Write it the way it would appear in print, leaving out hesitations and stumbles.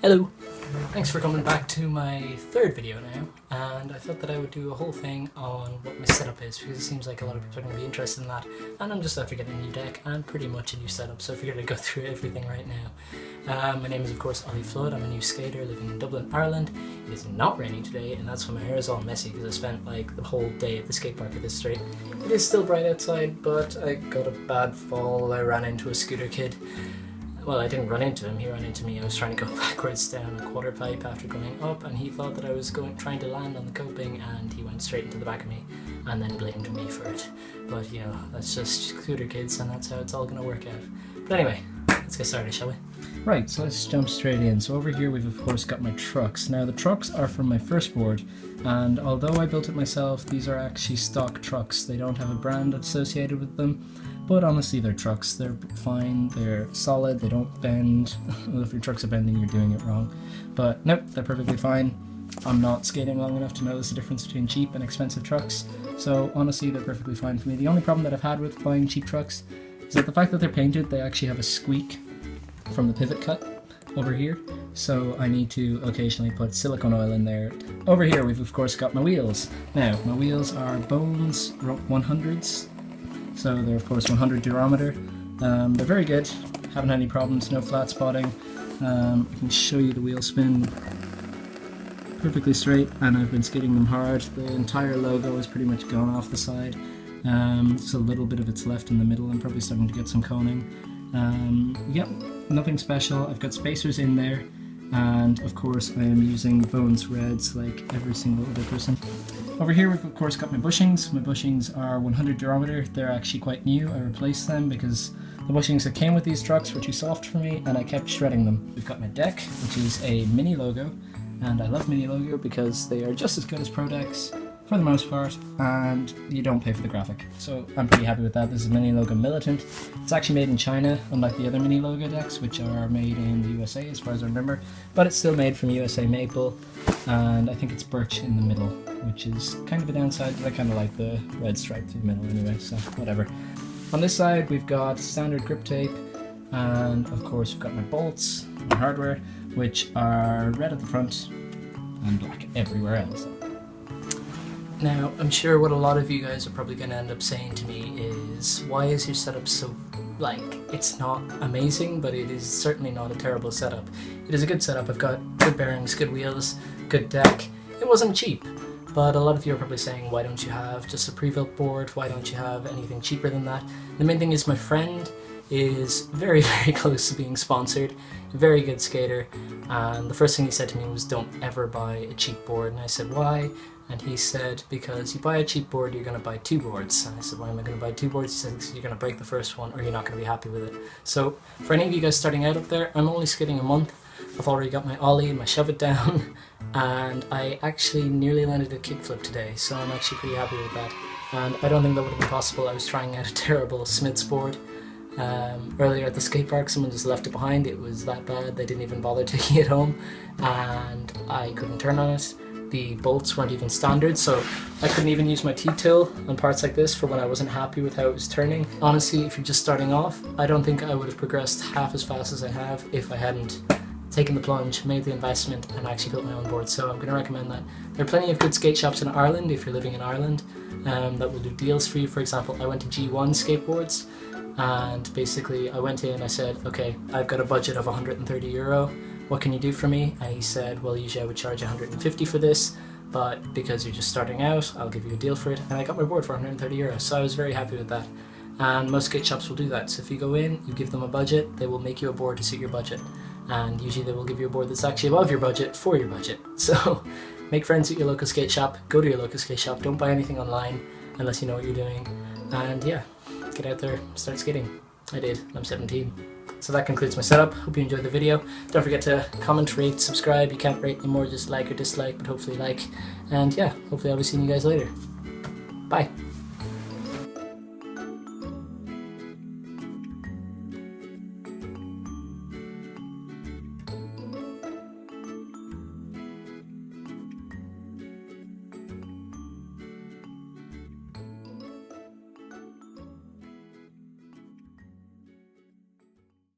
Hello! Thanks for coming back to my third video now, and I thought that I would do a whole thing on what my setup is because it seems like a lot of people are going to be interested in that, and I'm just after getting a new deck and pretty much a new setup, so I figured I'd go through everything right now. My name is of course Ollie. I'm a new skater living in Dublin, Ireland. It is not raining today, and that's why my hair is all messy because I spent like the whole day at the skate park at this straight. It is still bright outside, but I got a bad fall. I ran into a scooter kid. Well, I didn't run into him, he ran into me. I was trying to go backwards down a quarter pipe after going up, and he thought that I was trying to land on the coping, and he went straight into the back of me and then blamed me for it. But you know, that's just scooter kids, and that's how it's all gonna work out. But anyway, let's get started, shall we? Right, so let's jump straight in. So over here we've of course got my trucks. Now the trucks are from my first board, and although I built it myself, these are actually stock trucks. They don't have a brand associated with them. But honestly, they're trucks. They're fine, they're solid, they don't bend. Well, if your trucks are bending, you're doing it wrong. But nope, they're perfectly fine. I'm not skating long enough to notice the difference between cheap and expensive trucks. So honestly, they're perfectly fine for me. The only problem that I've had with buying cheap trucks is that the fact that they're painted, they actually have a squeak from the pivot cut over here. So I need to occasionally put silicone oil in there. Over here, we've of course got my wheels. Now, my wheels are Bones 100s. So they're of course 100 durometer. They're very good, haven't had any problems, no flat spotting. I can show you the wheel spin perfectly straight, and I've been skidding them hard. The entire logo is pretty much gone off the side. Just a little bit of it's left in the middle. I'm probably starting to get some coning. Yep, nothing special. I've got spacers in there, and of course I am using Bones Reds like every single other person. Over here we've of course got my bushings. My bushings are 100 durometer. They're actually quite new. I replaced them because the bushings that came with these trucks were too soft for me, and I kept shredding them. We've got my deck, which is a mini logo, and I love mini logo because they are just as good as pro decks for the most part, and you don't pay for the graphic. So I'm pretty happy with that. This is mini logo Militant. It's actually made in China, unlike the other mini logo decks, which are made in the USA as far as I remember, but it's still made from USA maple, and I think it's birch in the middle, which is kind of a downside, but I kind of like the red stripe through the middle anyway, so whatever. On this side we've got standard grip tape, and of course we've got my bolts, my hardware, which are red at the front and black everywhere else. Now, I'm sure what a lot of you guys are probably going to end up saying to me is, why is your setup so, it's not amazing, but it is certainly not a terrible setup. It is a good setup. I've got good bearings, good wheels, good deck. It wasn't cheap, but a lot of you are probably saying, why don't you have just a pre-built board? Why don't you have anything cheaper than that? The main thing is my friend is very, very close to being sponsored, a very good skater, and the first thing he said to me was, don't ever buy a cheap board. And I said, why? And he said, because you buy a cheap board, you're going to buy two boards. And I said, why am I going to buy two boards? He said, because you're going to break the first one or you're not going to be happy with it. So for any of you guys starting out up there, I'm only skating a month. I've already got my Ollie, my shove it down, and I actually nearly landed a kickflip today, so I'm actually pretty happy with that. And I don't think that would have been possible. I was trying out a terrible Smith's board earlier at the skate park. Someone just left it behind. It was that bad, they didn't even bother taking it home, and I couldn't turn on it. The bolts weren't even standard, so I couldn't even use my T-tool on parts like this for when I wasn't happy with how it was turning. Honestly, if you're just starting off, I don't think I would have progressed half as fast as I have if I hadn't taken the plunge, made the investment, and actually built my own board. So I'm going to recommend that. There are plenty of good skate shops in Ireland if you're living in Ireland that will do deals for you. For example, I went to G1 skateboards, and basically I went in, I said, okay, I've got a budget of €130. What can you do for me? And he said, well, usually I would charge 150 for this, but because you're just starting out, I'll give you a deal for it. And I got my board for €130, so I was very happy with that. And most skate shops will do that. So if you go in, you give them a budget, they will make you a board to suit your budget. And usually they will give you a board that's actually above your budget for your budget. So make friends at your local skate shop, go to your local skate shop, don't buy anything online unless you know what you're doing. And yeah, get out there, start skating. I did, I'm 17. So that concludes my setup. Hope you enjoyed the video. Don't forget to comment, rate, subscribe. You can't rate anymore, just like or dislike, but hopefully like. And yeah, hopefully I'll be seeing you guys later. Bye.